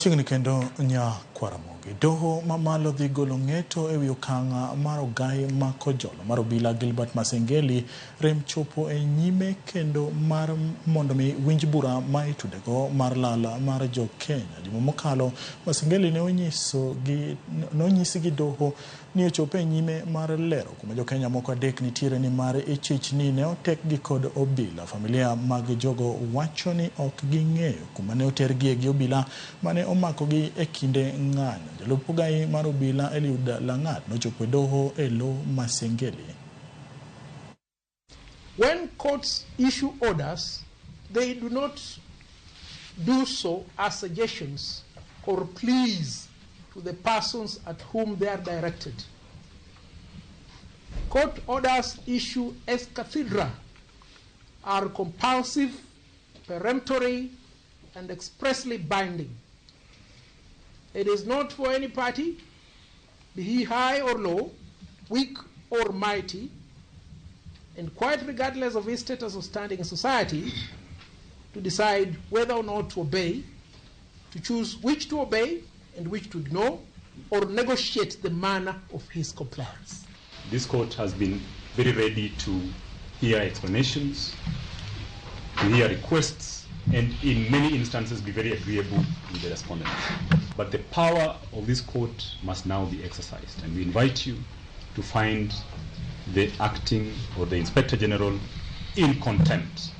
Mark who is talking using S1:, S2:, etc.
S1: Chiegni kendo nya kwa Ramogi. Doho ma malo dhi golo ng'eto ewi okang' mar Ogai mako jolo mar obila Gilbert Masengeli rem chopo e nyime kendo mar mondo mi winj bura ma itudego mar lala mar jo Kenya. Juma mokalo Masengeli ne onyisi gi doho ni ochopo e nyime mar lero kuma jo Kenya moko adek nitiere ni mar ichich ni ne otek gi kod obila. Familia mag jogo wacho ni ok ging'eyo kuma ne otergie gi obila mane omako gi e kinde ng'anyo. Jalup Ogai mar obila Eliud Langat nochopo doho e lo Masengeli.
S2: When courts issue orders, they do not do so as suggestions or pleas to the persons at whom they are directed. Court orders issued ex cathedra are compulsive, peremptory, and expressly binding. It is not for any party, be he high or low, weak or mighty, and quite regardless of his status or standing in society, to decide whether or not to obey, to choose which to obey and which to ignore, or negotiate the manner of his compliance.
S3: This court has been very ready to hear explanations, to hear requests, and in many instances be very agreeable with the respondents. But the power of this court must now be exercised, and we invite you to find the acting or the Inspector General in contempt